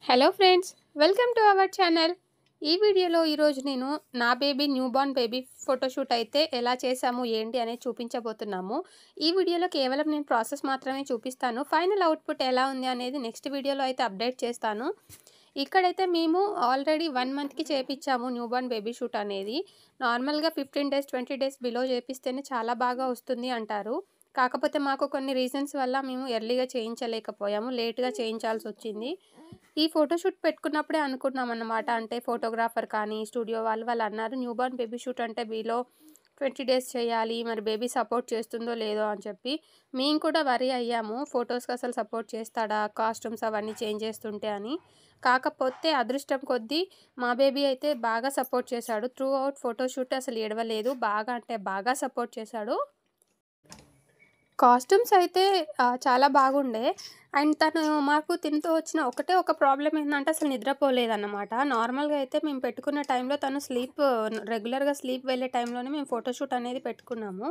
Hello friends, welcome to our channel. ఈ వీడియోలో ఈరోజు నేను నా బేబీ న్యూబార్న్ బేబీ ఫోటోషూట్ అయితే ఎలా చేశాము ఏంటి అనేది చూపించబోతున్నాము. ఈ వీడియోలో కేవలం నేను ప్రాసెస్ మాత్రమే చూపిస్తాను. ఫైనల్ అవుట్పుట్ ఎలా ఉంది అనేది నెక్స్ట్ వీడియోలో అయితే అప్డేట్ చేస్తాను. ఇక్కడైతే మేము ఆల్రెడీ 1 మంత్కి చేపించాము న్యూబార్న్ బేబీ షూట్ అనేది. నార్మల్గా 15 డేస్ 20 డేస్ బిలో చేపిస్తేనే చాలా బాగా వస్తుంది అంటారు. కాకపోతే మాకు కొన్ని రీజన్స్ వల్ల మేము ఎర్లీగా చేయించలేకపోయాము, లేట్గా చేయించాల్సి వచ్చింది. ఈ ఫోటోషూట్ పెట్టుకున్నప్పుడే అనుకున్నామన్నమాట. అంటే ఫోటోగ్రాఫర్ కానీ స్టూడియో వాళ్ళు అన్నారు న్యూబార్న్ బేబీ షూట్ అంటే బిలో 20 డేస్ చేయాలి, మరి బేబీ సపోర్ట్ చేస్తుందో లేదో అని చెప్పి. మేము కూడా వరీ అయ్యాము, ఫొటోస్కి అసలు సపోర్ట్ చేస్తాడా కాస్ట్యూమ్స్ అవన్నీ చేంజ్ చేస్తుంటే అని. కాకపోతే అదృష్టం కొద్దీ మా బేబీ అయితే బాగా సపోర్ట్ చేశాడు. త్రూ అవుట్ ఫోటోషూట్ అసలు ఏడవలేదు, బాగా అంటే బాగా సపోర్ట్ చేశాడు. కాస్ట్యూమ్స్ అయితే చాలా బాగుండే. అండ్ తను మాకు తినతో వచ్చిన ఒకటే ఒక ప్రాబ్లమ్ ఏంటంటే అసలు నిద్రపోలేదన్నమాట. నార్మల్గా అయితే మేము పెట్టుకున్న టైంలో తను రెగ్యులర్గా స్లీప్ వెళ్ళే టైంలోనే మేము ఫోటోషూట్ అనేది పెట్టుకున్నాము.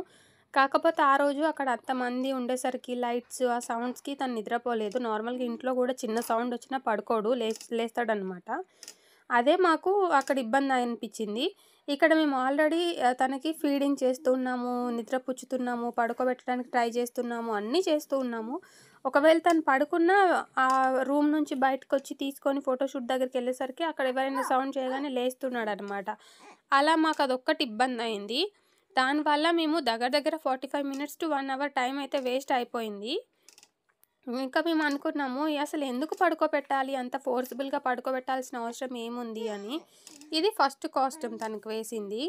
కాకపోతే ఆ రోజు అక్కడ అంతమంది ఉండేసరికి లైట్స్ ఆ సౌండ్స్కి తను నిద్రపోలేదు. నార్మల్గా ఇంట్లో కూడా చిన్న సౌండ్ వచ్చినా పడుకోడు, లేస్తాడనమాట. అదే మాకు అక్కడ ఇబ్బంది అనిపించింది. ఇక్కడ మేము ఆల్రెడీ తనకి ఫీడింగ్ చేస్తున్నాము, నిద్ర పుచ్చుతున్నాము, పడుకోబెట్టడానికి ట్రై చేస్తున్నాము, అన్నీ చేస్తూ ఉన్నాము. ఒకవేళ తను పడుకున్నా ఆ రూమ్ నుంచి బయటకొచ్చి తీసుకొని ఫోటోషూట్ దగ్గరికెళ్ళేసరికి అక్కడ ఎవరైనా సౌండ్ చేయగానే లేస్తున్నాడనమాట. అలా మాకు అదొక్కటి ఇబ్బందయింది. దానివల్ల మేము దగ్గర దగ్గర 45 మినిట్స్ టు 1 అవర్ టైం అయితే వేస్ట్ అయిపోయింది. ఇంకా మేము అనుకున్నాము అసలు ఎందుకు పడుకోబెట్టాలి, అంత ఫోర్స్‌బుల్‌గా పడుకోబెట్టాల్సిన అవసరం ఏముంది అని. ఇది ఫస్ట్ కాస్ట్యూమ్ తనకు వేసింది.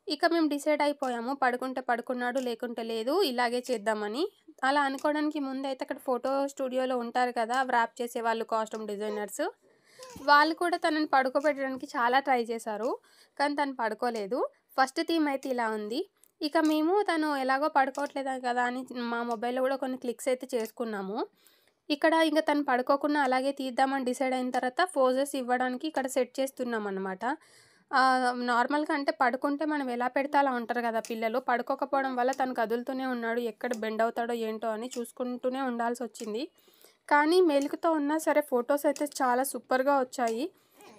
ఇక మేము డిసైడ్ అయిపోయాము, పడుకుంటే పడుకున్నాడు, లేకుంటే లేదు, ఇలాగే చేద్దామని. అలా అనుకోవడానికి ముందైతే అక్కడ ఫోటో స్టూడియోలో ఉంటారు కదా వ్రాప్ చేసేవాళ్ళు, కాస్ట్యూమ్ డిజైనర్స్. వాళ్ళు కూడా తనని పడుకోబెట్టడానికి చాలా ట్రై చేశారు, కానీ తను పడుకోలేదు. ఫస్ట్ థీమ్ అయితే ఇలా ఉంది. ఇక మేము తను ఎలాగో పడుకోవట్లేదు కదా అని మా మొబైల్‌లో కూడా కొన్ని క్లిక్స్ అయితే చేసుకున్నాము. ఇక్కడ ఇంక తను పడుకోకుండా అలాగే తీద్దామని డిసైడ్ అయిన తర్వాత పోజెస్ ఇవ్వడానికి ఇక్కడ సెట్ చేస్తున్నామన్నమాట. నార్మల్‌గా అంటే పడుకుంటే మనం ఎలా పెడితే అలా ఉంటారు కదా పిల్లలు. పడుకోకపోవడం వల్ల తను కదులుతూనే ఉన్నాడు. ఎక్కడ బెండ్ అవుతాడో ఏంటో అని చూసుకుంటూనే ఉండాల్సొచ్చింది. కానీ మెలుకువతో ఉన్నా సరే ఫొటోస్ అయితే చాలా సూపర్‌గా వచ్చాయి.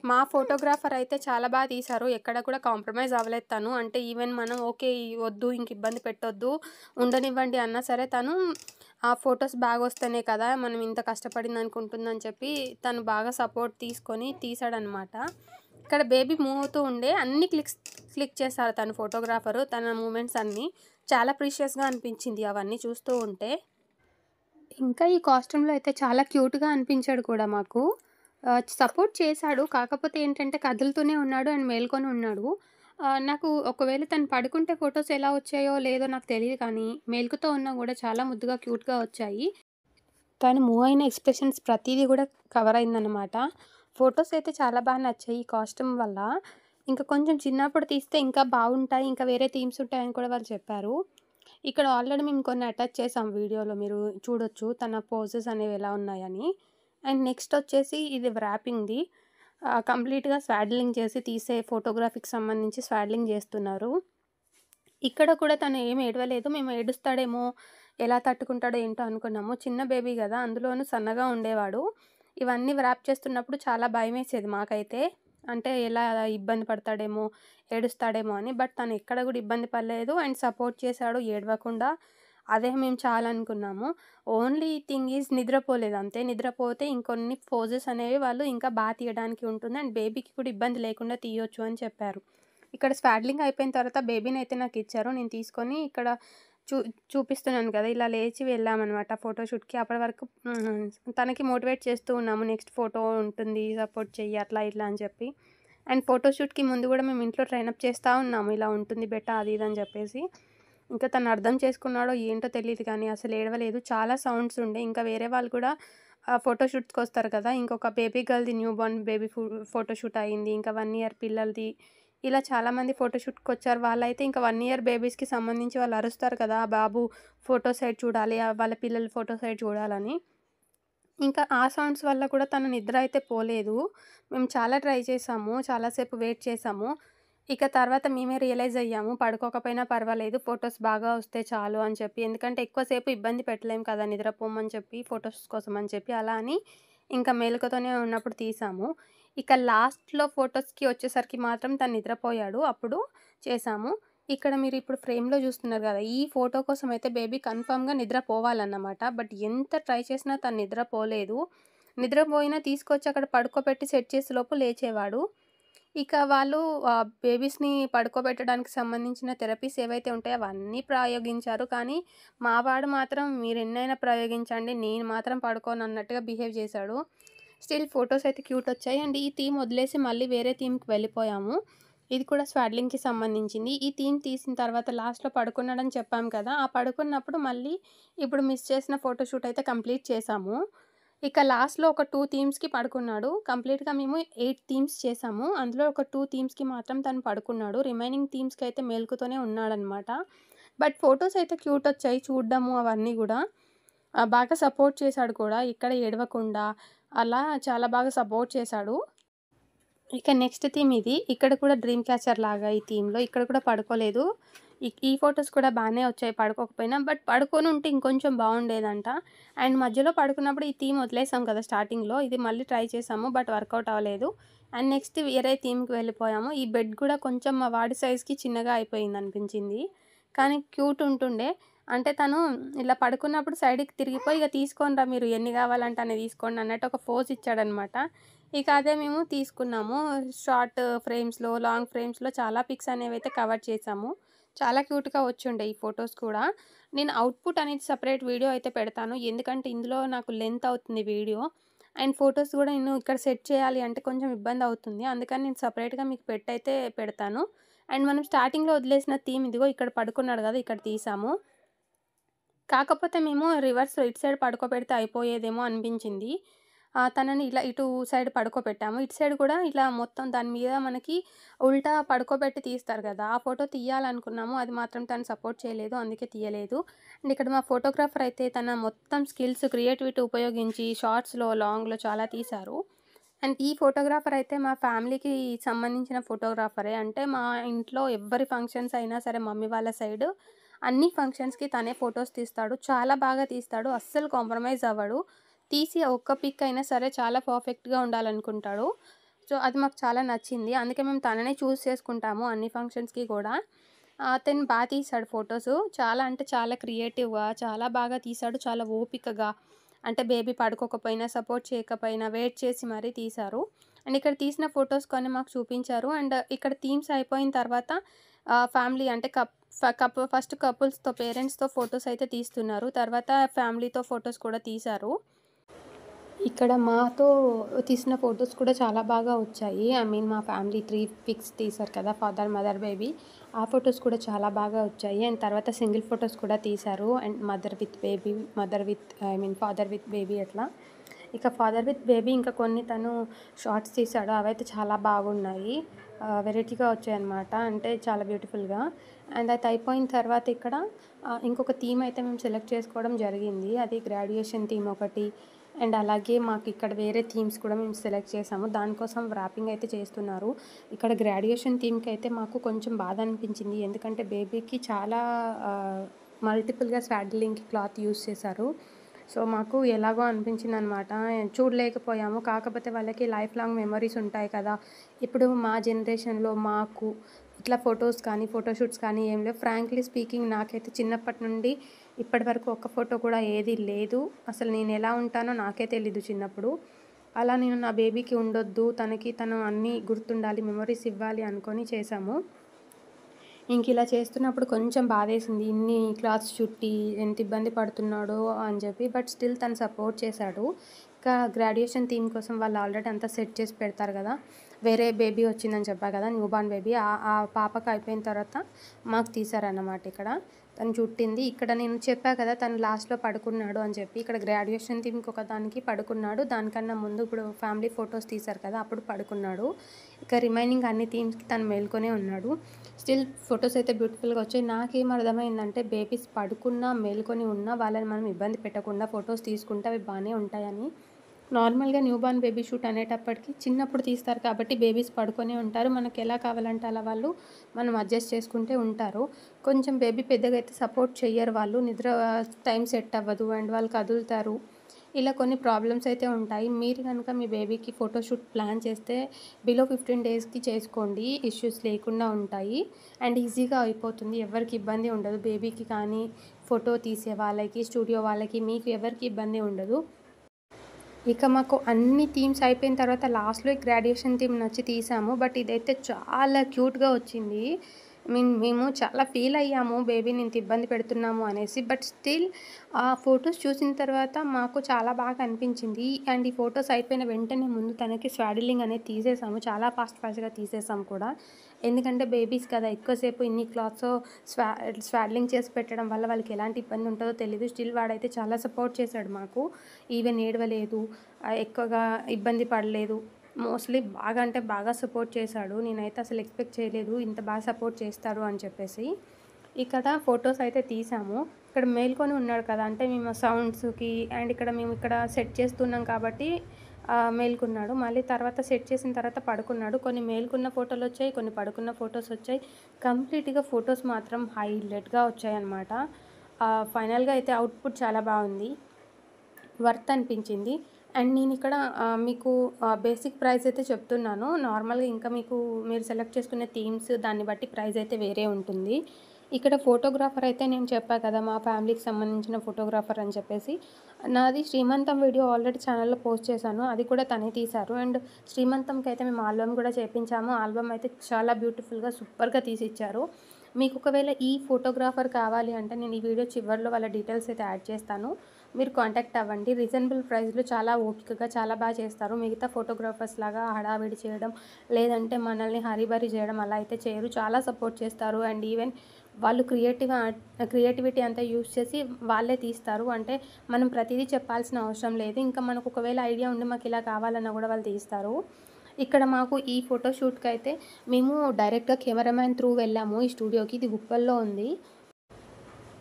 మా ఫోటోగ్రాఫర్ అయితే చాలా బాగా తీశారు. ఎక్కడ కూడా కాంప్రమైజ్ అవ్వలేదు తను. అంటే ఈవెన్ మనం ఓకే వద్దు, ఇంక ఇబ్బంది పెట్టొద్దు, ఉండనివ్వండి అన్నా సరే తను ఆ ఫొటోస్ బాగొస్తేనే కదా మనం ఇంత కష్టపడిందనుకు ఉంటుందని చెప్పి తను బాగా సపోర్ట్ తీసుకొని తీశాడనమాట. ఇక్కడ బేబీ మూవ్ అవుతూ ఉండే అన్ని క్లిక్ చేశారు తను ఫోటోగ్రాఫరు. తన మూమెంట్స్ అన్నీ చాలా ప్రీషియస్‌గా అనిపించింది అవన్నీ చూస్తూ ఉంటే. ఇంకా ఈ కాస్ట్యూమ్‌లో అయితే చాలా క్యూట్‌గా అనిపించాడు కూడా మాకు. సపోర్ట్ చేశాడు. కాకపోతే ఏంటంటే కదులుతూనే ఉన్నాడు అండ్ మేల్కొని ఉన్నాడు. నాకు ఒకవేళ తను పడుకుంటే ఫోటోస్ ఎలా వచ్చాయో లేదో నాకు తెలీదు కానీ, మేల్కుతో ఉన్నా గూడా చాలా ముద్దుగా క్యూట్‌గా వచ్చాయి. తను మూవ్ అయిన ఎక్స్‌ప్రెషన్స్ ప్రతీదీ గూడా కవర్ అయిందనమాట. ఫోటోస్ అయితే చాలా బాగా నచ్చాయి ఈ కాస్ట్యూమ్ వల్ల. ఇంకా కొంచెం చిన్నప్పుడు తీస్తే ఇంకా బాగుంటాయి, ఇంకా వేరే థీమ్స్ ఉంటాయని కూడా వాళ్ళు చెప్పారు. ఇక్కడ ఆల్రెడీ మేము కొన్ని అటాచ్ చేసాం వీడియోలో, మీరు చూడొచ్చు తన పోజెస్ అనేవి ఎలా ఉన్నాయని. అండ్ నెక్స్ట్ వచ్చేసి ఇది వ్రాపింగ్‌ది. కంప్లీట్‌గా స్వాడ్లింగ్ చేసి తీసే ఫోటోగ్రఫీకి సంబంధించి స్వాడ్లింగ్ చేస్తున్నారు. ఇక్కడ కూడా తను ఏమి ఏడవలేదు. మేము ఏడుస్తాడేమో, ఎలా తట్టుకుంటాడో ఏంటో అనుకున్నాము. చిన్న బేబీ గదా! అందులోనూ సన్నగా ఉండేవాడు. ఇవన్నీ వ్రాప్ చేస్తున్నప్పుడు చాలా భయమేసేది మాకైతే. అంటే ఎలా ఇబ్బంది పడతాడేమో, ఏడుస్తాడేమో అని. బట్ తను ఎక్కడ గూడా ఇబ్బంది పడలేదు అండ్ సపోర్ట్ చేశాడు ఏడవకుండా. అదే మేము చాలనుకున్నాము. ఓన్లీ థింగ్ ఈజ్ నిద్రపోలేదు అంతే. నిద్రపోతే ఇంకొన్ని పోజెస్ అనేవి వాళ్ళు ఇంకా తీయడానికి ఉంటుంది అండ్ బేబీకి కూడా ఇబ్బంది లేకుండా తీయొచ్చు అని చెప్పారు. ఇక్కడ స్వాడ్లింగ్ అయిపోయిన తర్వాత బేబీనైతే నాకిచ్చారు. నేను తీసుకొని ఇక్కడ చూ చూపిస్తున్నాను కదా! ఇలా లేచి వెళ్ళామనమాట ఫోటోషూట్‌కి. అప్పటి వరకు తనకి మోటివేట్ చేస్తూ ఉన్నాము. నెక్స్ట్ ఫోటో ఉంటుంది, సపోర్ట్ చెయ్యి అట్లా ఇట్లా అని చెప్పి. అండ్ ఫోటోషూట్‌కి ముందు గూడా మేము ఇంట్లో ట్రైనప్ చేస్తా ఉన్నాము. ఇలా ఉంటుంది బెటా అది ఇది అని చెప్పేసి. ఇంకా తను అర్థం చేసుకున్నాడో ఏంటో తెలీదు కానీ అసలు ఏడవలేదు. చాలా సౌండ్స్ ఉండే. ఇంకా వేరే వాళ్ళు కూడా ఫోటోషూట్స్‌కొస్తారు కదా! ఇంకొక బేబీ గర్ల్‌ది న్యూబార్న్ బేబీ ఫోటోషూట్ అయింది. ఇంకా 1 ఇయర్ పిల్లలది. ఇలా చాలామంది ఫోటోషూట్‌కొచ్చారు. వాళ్ళైతే ఇంకా 1 ఇయర్ బేబీస్‌కి సంబంధించి వాళ్ళు అరుస్తారు కదా! బాబు ఫోటో సైడ్ చూడాలి, వాళ్ళ పిల్లల ఫోటో సైడ్ చూడాలని. ఇంకా ఆ సౌండ్స్ వల్ల కూడా తను నిద్ర అయితే పోలేదు. మేము చాలా ట్రై చేసాము, చాలా సేపు వెయిట్ చేసాము. ఇక తర్వాత మేమే రియలైజ్ అయ్యాము, పడుకోకపోయినా పర్వాలేదు, ఫోటోస్ బాగా వస్తే చాలు అని చెప్పి. ఎందుకంటే ఎక్కువ సేపు ఇబ్బంది పెట్టలేము కదా నిద్రపోమని చెప్పి, ఫోటోస్ కోసం అని చెప్పి. అలా అని ఇంకా మేలుకతోనే ఉన్నప్పుడు తీసాము. ఇక లాస్ట్‌లో ఫోటోస్‌కి వచ్చేసరికి మాత్రం తను నిద్రపోయాడు. అప్పుడు చేసాము. ఇక్కడ మీరిప్పుడు ఫ్రేమ్‌లో జూస్తున్నారు గదా! ఈ ఫోటో కోసమయితే బేబీ కన్ఫర్మ్‌గా నిద్రపోవాలన్నమాట. బట్ ఎంత ట్రై చేసినా తను నిద్రపోలేదు. నిద్రపోయినా తీసుకొచ్చి అక్కడ పడుకోబెట్టి సెట్ చేసేలోపు లేచేవాడు. ఇక వాళ్ళు బేబీస్‌ని పడుకోబెట్టడానికి సంబంధించిన థెరపీస్ ఏవైతే ఉంటాయో అవన్నీ ప్రయోగించారు. కానీ మా వాడు మాత్రం మీరెన్నైనా ప్రయోగించండి, నేను మాత్రం పడుకోనన్నట్టుగా బిహేవ్ చేశాడు. స్టిల్ ఫోటోస్ అయితే క్యూటొచ్చాయి. అండ్ ఈ థీమ్ వదిలేసి మళ్ళీ వేరే థీమ్‌కి వెళ్ళిపోయాము. ఇది కూడా స్వాడ్లింగ్‌కి సంబంధించింది. ఈ థీమ్ తీసిన తర్వాత లాస్ట్‌లో పడుకున్నాడని చెప్పాం కదా! ఆ పడుకున్నప్పుడు మళ్ళీ ఇప్పుడు మిస్ చేసిన ఫోటో షూట్ అయితే కంప్లీట్ చేశాము. ఇక లాస్ట్‌లో ఒక 2 థీమ్స్‌కి పడుకున్నాడు. కంప్లీట్‌గా మేము 8 థీమ్స్ చేశాము. అందులో ఒక 2 థీమ్స్‌కి మాత్రం తను పడుకున్నాడు. రిమైనింగ్ థీమ్స్‌కైతే మేలుకుతోనే ఉన్నాడనమాట. బట్ ఫోటోస్ అయితే క్యూటొచ్చాయి చూడ్డము అవన్నీ గూడా. బాగా సపోర్ట్ చేశాడు కూడా. ఎక్కడ ఏడవకుండా అలా చాలా బాగా సపోర్ట్ చేశాడు. ఇక నెక్స్ట్ థీమ్ ఇది. ఇక్కడ కూడా డ్రీమ్ క్యాచర్ లాగా ఈ థీమ్‌లో ఇక్కడ కూడా పడుకోలేదు. ఈ ఫోటోస్ కూడా బానే వచ్చాయి పడుకోకపోయినా. బట్ పడుకొనుంటే ఇంకొంచెం బావుండేదంట. అండ్ మధ్యలో పడుకున్నప్పుడు ఈ థీమ్ వదిలేసాం కదా స్టార్టింగ్‌లో. ఇది మళ్ళీ ట్రై చేసాము. బట్ వర్కౌట్ అవ్వలేదు. అండ్ నెక్స్ట్ వేరే థీమ్‌కి వెళ్ళిపోయాము. ఈ బెడ్ కూడా కొంచెం మా వాడి సైజ్‌కి చిన్నగా అయిపోయిందనిపించింది. కానీ క్యూట్ ఉంటుండే. అంటే తను ఇలా పడుకున్నప్పుడు సైడ్‌కి తిరిగిపోయి ఇక తీసుకోండిరా మీరు ఎన్ని కావాలంటే అన్ని తీసుకోండి అన్నట్టు ఒక పోజ్ ఇచ్చాడనమాట. ఇక అదే మేము తీసుకున్నాము. షార్ట్ ఫ్రేమ్స్‌లో, లాంగ్ ఫ్రేమ్స్‌లో చాలా పిక్స్ అనేవైతే కవర్ చేశాము. చాలా క్యూట్‌గా వచ్చుండే ఈ ఫోటోస్ కూడా. నేను అవుట్‌పుట్ అనేది సెపరేట్ వీడియో అయితే పెడతాను. ఎందుకంటే ఇందులో నాకు లెంత్ అవుతుంది వీడియో. అండ్ ఫోటోస్ కూడా నేను ఇక్కడ సెట్ చేయాలి అంటే కొంచెం ఇబ్బందవుతుంది. అందుకని నేను సెపరేట్‌గా మీకు పెట్టయితే పెడతాను. అండ్ మనం స్టార్టింగ్‌లో వదిలేసిన థీమ్ ఇదిగో ఇక్కడ పడుకున్నాడు గదా! ఇక్కడ తీసాము. కాకపోతే మేము రివర్స్‌లో ఇటు సైడ్ పడుకోబెడితే అయిపోయేదేమో అనిపించింది. తనని ఇలా ఇటు సైడ్ పడుకోబెట్టాము. ఇటు సైడ్ కూడా ఇలా మొత్తం దాని మీద మనకి ఉల్టా పడుకోబెట్టి తీస్తారు గదా! ఆ ఫోటో తీయాలనుకున్నాము. అది మాత్రం తను సపోర్ట్ చేయలేదు. అందుకే తీయలేదు. అండ్ ఇక్కడ మా ఫోటోగ్రాఫర్ అయితే తన మొత్తం స్కిల్స్, క్రియేటివిటీ ఉపయోగించి షార్ట్స్‌లో, లాంగ్‌లో చాలా తీశారు. అండ్ ఈ ఫోటోగ్రాఫర్ అయితే మా ఫ్యామిలీకి సంబంధించిన ఫోటోగ్రాఫరే. అంటే మా ఇంట్లో ఎవ్వరి ఫంక్షన్స్ అయినా సరే మమ్మీ వాళ్ళ సైడ్ అన్ని ఫంక్షన్స్‌కి తనే ఫోటోస్ తీస్తాడు. చాలా బాగా తీస్తాడు. అస్సలు కాంప్రమైజ్ అవ్వడు. తీసి ఒక్క పిక్ అయినా సరే చాలా పర్ఫెక్ట్‌గా ఉండాలనుకుంటాడు. సో, అది మాకు చాలా నచ్చింది. అందుకే మేము తననే చూజ్ చేసుకుంటాము అన్ని ఫంక్షన్స్‌కి కూడా. తను తీశాడు ఫోటోసు. చాలా అంటే చాలా క్రియేటివ్‌గా చాలా బాగా తీశాడు. చాలా ఓపికగా అంటే బేబీ పడుకోకపోయినా, సపోర్ట్ చేయకపోయినా వెయిట్ చేసి మరీ తీశారు. అండ్ ఇక్కడ తీసిన ఫోటోస్ కొన్ని మాకు చూపించారు. అండ్ ఇక్కడ థీమ్స్ అయిపోయిన తర్వాత ఫ్యామిలీ అంటే ఫస్ట్ కపుల్స్‌తో పేరెంట్స్‌తో ఫోటోస్ అయితే తీస్తున్నారు. తర్వాత ఫ్యామిలీతో ఫోటోస్ కూడా తీశారు. ఇక్కడ మాతో తీసిన ఫోటోస్ కూడా చాలా బాగా వచ్చాయి. ఐ మీన్ మా ఫ్యామిలీ 3 పిక్స్ తీశారు కదా! Father, mother, baby. ఆ ఫోటోస్ కూడా చాలా బాగా వచ్చాయి. అండ్ తర్వాత సింగిల్ ఫోటోస్ కూడా తీశారు. And mother with baby, father with baby అట్లా. ఇక ఫాదర్ విత్ బేబీ ఇంకా కొన్ని తను షార్ట్స్ తీశాడు. అవైతే చాలా బాగున్నాయి. వెరైటీగా వచ్చాయన్నమాట. అంటే చాలా బ్యూటిఫుల్‌గా. అండ్ అది అయిపోయిన తర్వాత ఇక్కడ ఇంకొక థీమ్ అయితే మేము సెలెక్ట్ చేసుకోవడం జరిగింది. అది గ్రాడ్యుయేషన్ థీమ్ ఒకటి. అండ్ అలాగే మాకిక్కడ వేరే థీమ్స్ కూడా మేము సెలెక్ట్ చేసాము. దానికోసం వ్రాపింగ్ అయితే చేస్తున్నారు. ఇక్కడ గ్రాడ్యుయేషన్ థీమ్‌కైతే మాకు కొంచెం బాధ అనిపించింది. ఎందుకంటే బేబీకి చాలా మల్టిపుల్‌గా స్వాడ్లింగ్‌కి క్లాత్ యూజ్ చేశారు. సో, మాకు ఎలాగో అనిపించిందనమాట. చూడలేకపోయాము. కాకపోతే వాళ్ళకి లైఫ్ లాంగ్ మెమోరీస్ ఉంటాయి కదా! ఇప్పుడు మా జనరేషన్‌లో మాకు ఇట్లా ఫోటోస్ కానీ, ఫోటోషూట్స్ కానీ ఏం లేవు. ఫ్రాంక్లీ స్పీకింగ్ నాకైతే చిన్నప్పటి నుండి ఇప్పటి వరకు ఒక్క ఫోటో కూడా ఏది లేదు. అసలు నేను ఎలా ఉంటానో నాకే తెలీదు చిన్నప్పుడు. అలా నేను నా బేబీకి ఉండొద్దు, తను అన్నీ గుర్తుండాలి, మెమోరీస్ ఇవ్వాలి అనుకోని చేశాము. ఇంకిలా చేస్తున్నప్పుడు కొంచెం బాధేసింది. ఇన్ని క్లాత్స్ చుట్టి ఎంత ఇబ్బంది పడుతున్నాడో అని చెప్పి. బట్ స్టిల్ తను సపోర్ట్ చేశాడు. ఇంకా గ్రాడ్యుయేషన్ థీమ్ కోసం వాళ్ళు ఆల్రెడీ అంతా సెట్ చేసి పెడతారు కదా! వేరే బేబీ వచ్చిందని చెప్పా కదా! New born baby. ఆ పాపకి అయిపోయిన తర్వాత మాకు తీశారన్నమాట ఇక్కడ. తను చుట్టింది. ఇక్కడ నేను చెప్పా కదా! తను లాస్ట్‌లో పడుకున్నాడు అని చెప్పి. ఇక్కడ గ్రాడ్యుయేషన్ థీమ్‌కి ఒకదానికి పడుకున్నాడు. దానికన్నా ముందు ఇప్పుడు ఫ్యామిలీ ఫోటోస్ తీశారు కదా! అప్పుడు పడుకున్నాడు. ఇక రిమైనింగ్ అన్ని థీమ్స్‌కి తను మేల్కొనే ఉన్నాడు. స్టిల్ ఫోటోస్ అయితే బ్యూటిఫుల్‌గా వచ్చాయి. నాకేం అర్థమైందంటే బేబీస్ పడుకున్నా, మేలుకొని ఉన్నా వాళ్ళని మనం ఇబ్బంది పెట్టకుండా ఫోటోస్ తీసుకుంటే అవి బానే ఉంటాయని. నార్మల్‌గా న్యూ బార్న్ బేబీ షూట్ అనేటప్పటికి చిన్నప్పుడు తీస్తారు కాబట్టి బేబీస్ పడుకొనే ఉంటారు. మనకెలా కావాలంటే అలా వాళ్ళు మనం అడ్జస్ట్ చేసుకుంటే ఉంటారు. కొంచెం బేబీ పెద్దగా అయితే సపోర్ట్ చెయ్యరు వాళ్ళు. నిద్ర టైం సెట్ అవ్వదు అండ్ వాళ్ళు కదులుతారు. ఇలా కొన్ని ప్రాబ్లమ్స్ అయితే ఉంటాయి. మీరు గనుక మీ బేబీకి ఫోటోషూట్ ప్లాన్ చేస్తే బిలో 15 డేస్‌కి చేసుకోండి. ఇష్యూస్ లేకుండా ఉంటాయి. అండ్ ఈజీగా అయిపోతుంది. ఎవరికీ ఇబ్బంది ఉండదు. బేబీకి కానీ, ఫోటో తీసే వాళ్ళకి, స్టూడియో వాళ్ళకి, మీకు ఎవరికీ ఇబ్బంది ఉండదు. ఇక మాకు అన్ని థీమ్స్ అయిపోయిన తర్వాత లాస్ట్‌లో ఈ గ్రాడ్యుయేషన్ థీమ్ నచ్చి తీసాము. బట్ ఇదైతే చాలా క్యూట్‌గా వచ్చింది. మేము చాలా ఫీల్ అయ్యాము బేబీని ఇంత ఇబ్బంది పెడుతున్నాము అనేసి. బట్ స్టిల్ ఆ ఫోటోస్ చూసిన తర్వాత మాకు చాలా బాగా అనిపించింది. అండ్ ఈ ఫోటోస్ అయిపోయిన వెంటనే ముందు తనకి స్వాడిలింగ్ అనేది తీసేసాము. చాలా ఫాస్ట్‌గా తీసేసాం కూడా. ఎందుకంటే బేబీస్ కదా! ఎక్కువసేపు ఇన్ని క్లాత్స్ స్వాడ్లింగ్ చేసి పెట్టడం వల్ల వాళ్ళకి ఎలాంటి ఇబ్బంది ఉంటదో తెలీదు. స్టిల్ వాడైతే చాలా సపోర్ట్ చేశాడు మాకు. ఈవెన్ ఏడవలేదు. ఎక్కువగా ఇబ్బంది పడలేదు. మోస్ట్‌లీ బాగా అంటే బాగా సపోర్ట్ చేశాడు. నేనైతే అసలు ఎక్స్‌పెక్ట్ చేయలేదు ఇంత బాగా సపోర్ట్ చేస్తాడు అని చెప్పేసి. ఇక్కడ ఫోటోస్ అయితే తీసాము. ఇక్కడ మేల్కొని ఉన్నాడు కదా! అంటే మేము సౌండ్స్‌కి అండ్ మేము ఇక్కడ సెట్ చేస్తున్నాం కాబట్టి మేలుకున్నాడు. మళ్ళీ తర్వాత సెట్ చేసిన తర్వాత పడుకున్నాడు. కొన్ని మేలుకున్న ఫోటోలొచ్చాయి. కొన్ని పడుకున్న ఫోటోసొచ్చాయి. కంప్లీట్‌గా ఫోటోస్ మాత్రం హైలైట్‌గా వచ్చాయన్నమాట. ఫైనల్‌గా అయితే అవుట్‌పుట్ చాలా బాగుంది. వర్త్ అనిపించింది. అండ్ నేనిక్కడ మీకు బేసిక్ ప్రైస్ అయితే చెప్తున్నాను. నార్మల్‌గా ఇంకా మీరు సెలెక్ట్ చేసుకునే థీమ్స్ దాన్ని బట్టి ప్రైస్ అయితే వేరే ఉంటుంది. ఇక్కడ ఫోటోగ్రాఫర్ అయితే నేను చెప్పా కదా! మా ఫ్యామిలీకి సంబంధించిన ఫోటోగ్రాఫర్ అని చెప్పేసి. నాది శ్రీమంతం వీడియో ఆల్రెడీ ఛానల్‌లో పోస్ట్ చేశాను. అది కూడా తనే తీశారు. అండ్ శ్రీమంతంకైతే మేము ఆల్బమ్ కూడా చేపించాము. ఆల్బమ్ అయితే చాలా బ్యూటిఫుల్‌గా సూపర్‌గా తీసిచ్చారు. మీకు ఒకవేళ ఈ ఫోటోగ్రాఫర్ కావాలి అంటే నేను ఈ వీడియో చివరిలో వాళ్ళ డీటెయిల్స్ అయితే యాడ్ చేస్తాను. మీరు కాంటాక్ట్ అవ్వండి. రీజనబుల్ ప్రైస్‌లో చాలా ఓపికగా చాలా బాగా చేస్తారు. మిగతా ఫోటోగ్రాఫర్స్ లాగా హడావిడి చేయడం, లేదంటే మనల్ని హరీబరీ చేయడం అలా అయితే చేయరు. చాలా సపోర్ట్ చేస్తారు. అండ్ ఈవెన్ వాళ్ళు క్రియేటివిటీ అంతా యూజ్ చేసి వాళ్ళే తీస్తారు. అంటే మనం ప్రతిదీ చెప్పాల్సిన అవసరం లేదు. ఇంకా మనకు ఒకవేళ ఐడియా ఉండి మాకు ఇలా కావాలన్నా కూడా వాళ్ళు తీస్తారు. ఇక్కడ మాకు ఈ ఫోటోషూట్‌కైతే మేము డైరెక్ట్‌గా కెమెరామ్యాన్ త్రూ వెళ్ళాము ఈ స్టూడియోకి. ఇది ఉప్పల్లో ఉంది.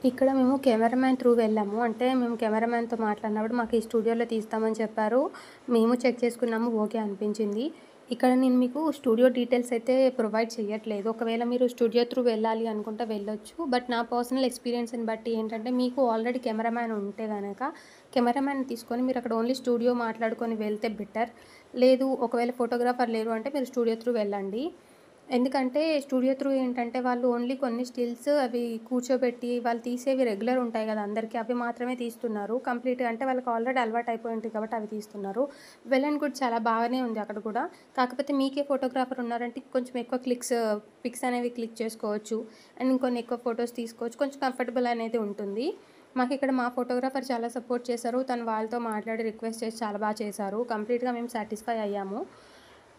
ఇక్కడ మేము కెమెరామ్యాన్ త్రూ వెళ్ళాము. అంటే మేము కెమెరామ్యాన్‌తో మాట్లాడినప్పుడు మాకు ఈ స్టూడియోలో తీస్తామని చెప్పారు. మేము చెక్ చేసుకున్నాము. ఓకే అనిపించింది. ఇక్కడ నేను మీకు స్టూడియో డీటెయిల్స్ అయితే ప్రొవైడ్ చేయట్లేదు. ఒకవేళ మీరు స్టూడియో త్రూ వెళ్ళాలి అనుకుంటే వెళ్ళొచ్చు. బట్ నా పర్సనల్ ఎక్స్‌పీరియన్స్‌ని బట్టి ఏంటంటే మీకు ఆల్రెడీ కెమెరామ్యాన్ ఉంటే గనక కెమెరామ్యాన్ తీసుకొని మీరు అక్కడ ఓన్లీ స్టూడియో మాట్లాడుకొని వెళ్తే బెటర్. లేదు ఒకవేళ ఫోటోగ్రాఫర్ లేరు అంటే మీరు స్టూడియో త్రూ వెళ్ళండి. ఎందుకంటే స్టూడియో త్రూ ఏంటంటే వాళ్ళు ఓన్లీ కొన్ని స్టిల్స్ అవి కూర్చోబెట్టి వాళ్ళు తీసేవి రెగ్యులర్ ఉంటాయి కదా అందరికీ. అవి మాత్రమే తీస్తున్నారు. కంప్లీట్‌గా అంటే వాళ్ళకి ఆల్రెడీ అలవాటు అయిపోయి ఉంటుంది కాబట్టి అవి తీస్తున్నారు. వెల్ అండ్ గుడ్ చాలా బాగానే ఉంది అక్కడ కూడా. కాకపోతే మీకే ఫోటోగ్రాఫర్ ఉన్నారంటే కొంచెం ఎక్కువ పిక్స్ అనేవి క్లిక్ చేసుకోవచ్చు. అండ్ ఇంకొన్ని ఎక్కువ ఫోటోస్ తీసుకోవచ్చు. కొంచెం కంఫర్టబుల్ అనేది ఉంటుంది. మాకిక్కడ మా ఫోటోగ్రాఫర్ చాలా సపోర్ట్ చేశారు. తను వాళ్ళతో మాట్లాడి రిక్వెస్ట్ చేసి చాలా బాగా చేశారు. కంప్లీట్‌గా మేము సాటిస్ఫై అయ్యాము.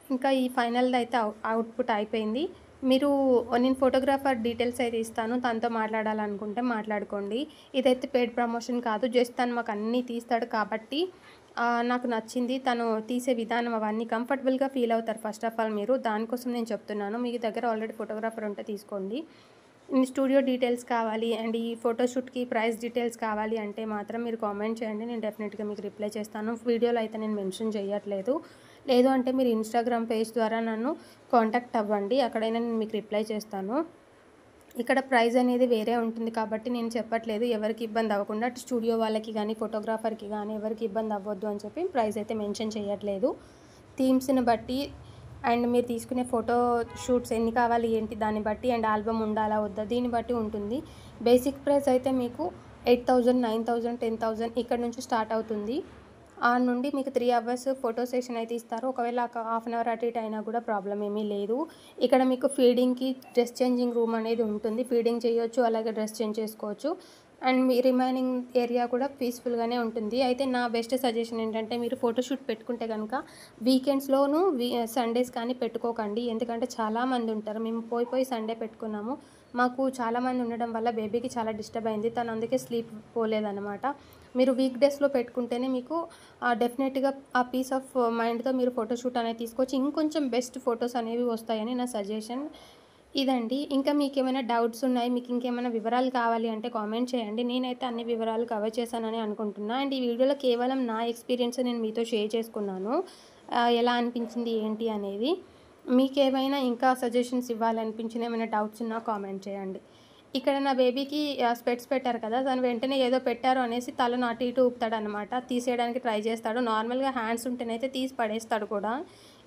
ఇంకా ఈ ఫైనల్‌దయితే అవుట్‌పుట్ అయిపోయింది. నేను ఫోటోగ్రాఫర్ డీటెయిల్స్ అయితే ఇస్తాను. తనతో మాట్లాడాలనుకుంటే మాట్లాడుకోండి. ఇదైతే పెయిడ్ ప్రమోషన్ కాదు. జస్ట్ తను మాకు అన్నీ తీస్తాడు కాబట్టి నాకు నచ్చింది. తను తీసే విధానం అవన్నీ కంఫర్టబుల్‌గా ఫీల్ అవుతారు ఫస్ట్ ఆఫ్ ఆల్ మీరు. దానికోసం నేను చెప్తున్నాను. మీ దగ్గర ఆల్రెడీ ఫోటోగ్రాఫర్ ఉంటే తీసుకోండి. స్టూడియో డీటెయిల్స్ కావాలి అండ్ ఈ ఫోటోషూట్‌కి ప్రైస్ డీటెయిల్స్ కావాలి అంటే మాత్రం మీరు కామెంట్ చేయండి. నేను డెఫినెట్‌గా మీకు రిప్లై చేస్తాను. వీడియోలో అయితే నేను మెన్షన్ చేయట్లేదు. లేదు అంటే మీరు ఇన్‌స్టాగ్రామ్ పేజ్ ద్వారా నన్ను కాంటాక్ట్ అవ్వండి. అక్కడైనా నేను మీకు రిప్లై చేస్తాను. ఇక్కడ ప్రైస్ అనేది వేరే ఉంటుంది కాబట్టి నేను చెప్పట్లేదు. ఎవరికీ ఇబ్బంది అవ్వకుండా స్టూడియో వాళ్ళకి గానీ, ఫోటోగ్రాఫర్‌కి గానీ ఎవరికీ ఇబ్బంది అవ్వద్దు అని చెప్పి ప్రైస్ అయితే మెన్షన్ చేయట్లేదు. థీమ్స్‌ని బట్టి అండ్ మీరు తీసుకునే ఫోటో షూట్స్ ఎన్ని కావాలి ఏంటి దాన్ని బట్టి అండ్ ఆల్బమ్ ఉండాలా వద్దా దీన్ని బట్టి ఉంటుంది. బేసిక్ ప్రైస్ అయితే మీకు 8,000, 9,000, 10,000 ఇక్కడ నుంచి స్టార్ట్ అవుతుంది. నుండి మీకు 3 అవర్స్ ఫోటో సెషన్ అయితే ఇస్తారు. ఒకవేళ ఒక హాఫ్ అన్ అవర్ అటు ఇటు అయినా కూడా ప్రాబ్లమ్ ఏమీ లేదు. ఇక్కడ మీకు ఫీడింగ్‌కి డ్రెస్ చేంజింగ్ రూమ్ అనేది ఉంటుంది. ఫీడింగ్ చేయొచ్చు, అలాగే డ్రెస్ చేంజ్ చేసుకోవచ్చు. అండ్ మీ రిమైనింగ్ ఏరియా కూడా పీస్‌ఫుల్‌గానే ఉంటుంది. అయితే నా బెస్ట్ సజెషన్ ఏంటంటే మీరు ఫోటోషూట్ పెట్టుకుంటే గనుక వీకెండ్స్‌లోను సండేస్ కానీ పెట్టుకోకండి. ఎందుకంటే చాలామంది ఉంటారు. మేము పోయి సండే పెట్టుకున్నాము. మాకు చాలామంది ఉండడం వల్ల బేబీకి చాలా డిస్టర్బ్ అయింది. తను అందుకే స్లీప్ పోలేదనమాట. మీరు వీక్ డేస్‌లో పెట్టుకుంటేనే మీకు డెఫినెట్‌గా ఆ పీస్ ఆఫ్ మైండ్‌తో మీరు ఫోటోషూట్ అనేది తీసుకోవచ్చు. ఇంకొంచెం బెస్ట్ ఫోటోస్ అనేవి వస్తాయని నా సజెషన్. ఇదండి. ఇంకా మీకేమైనా డౌట్స్ ఉన్నాయి, మీకు ఇంకేమైనా వివరాలు కావాలి అంటే కామెంట్ చేయండి. నేనైతే అన్ని వివరాలు కవర్ చేశానని అనుకుంటున్నా. అండ్ ఈ వీడియోలో కేవలం నా ఎక్స్‌పీరియన్స్ నేను మీతో షేర్ చేసుకున్నాను. ఎలా అనిపించింది ఏంటి అనేది. మీకేమైనా ఇంకా సజెషన్స్ ఇవ్వాలనిపించిన ఏమైనా డౌట్స్ ఉన్నా కామెంట్ చేయండి. ఇక్కడ నా బేబీకి స్పెట్స్ పెట్టారు కదా! తను వెంటనే ఏదో పెట్టారు అనేసి తలను అటు ఇటు ఊపుతాడనమాట. తీసేయడానికి ట్రై చేస్తాడు. నార్మల్‌గా హ్యాండ్స్ ఉంటేనైతే తీసి పడేస్తాడు కూడా.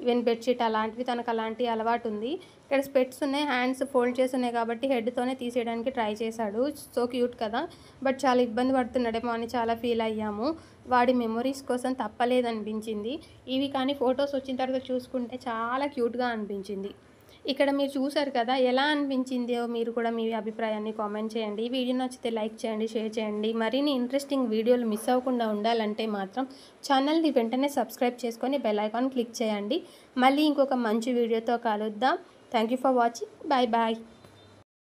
ఈవెన్ బెడ్‌షీట్ అలాంటివి తనకు అలాంటి అలవాటుంది. ఇక్కడ స్పెట్స్ ఉన్నాయి. హ్యాండ్స్ ఫోల్డ్ చేసి ఉన్నాయి కాబట్టి హెడ్‌తోనే తీసేయడానికి ట్రై చేశాడు. సో క్యూట్ కదా! బట్ చాలా ఇబ్బంది పడుతున్నాడేమో అని చాలా ఫీల్ అయ్యాము. వాడి మెమోరీస్ కోసం తప్పలేదనిపించింది. ఇవి కానీ ఫోటోస్ వచ్చిన తర్వాత చూసుకుంటే చాలా క్యూట్‌గా అనిపించింది. ఇక్కడ మీరు చూసారు కదా! ఎలా అనిపించిందో మీరు కూడా మీ అభిప్రాయాన్ని కామెంట్ చేయండి. ఈ వీడియో నచ్చితే లైక్ చేయండి, షేర్ చేయండి. మరిన్ని ఇంట్రెస్టింగ్ వీడియోలు మిస్ అవ్వకుండా ఉండాలంటే మాత్రం ఛానల్‌ని వెంటనే సబ్స్క్రైబ్ చేసుకొని బెల్ ఐకాన్ క్లిక్ చేయండి. మళ్ళీ ఇంకొక మంచి వీడియోతో కలుద్దాం. Thank you for watching. Bye bye.